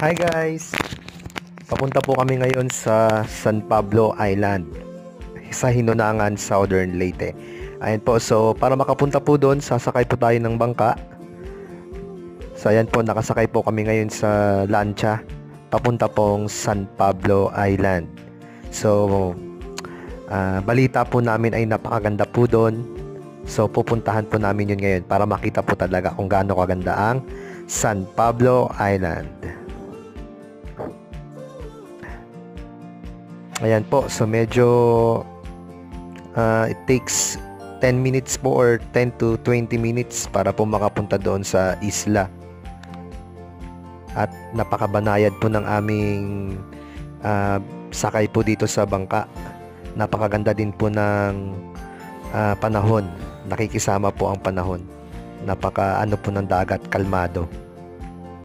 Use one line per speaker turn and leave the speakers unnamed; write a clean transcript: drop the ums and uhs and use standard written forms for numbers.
Hi guys! Papunta po kami ngayon sa San Pablo Island sa Hinunangan, Southern Leyte. Ayan po, so para makapunta po doon, sasakay po tayo ng bangka. So ayan po, nakasakay po kami ngayon sa lancha papunta pong San Pablo Island. So balita po namin ay napakaganda po doon. So pupuntahan po namin yun ngayon para makita po talaga kung gaano kaganda ang San Pablo Island. Ayan po, so medyo it takes 10 minutes po or 10 to 20 minutes para po makapunta doon sa isla. At napakabanayad po ng aming sakay po dito sa bangka. Napakaganda din po ng panahon. Nakikisama po ang panahon. Napaka ano po ng dagat, kalmado.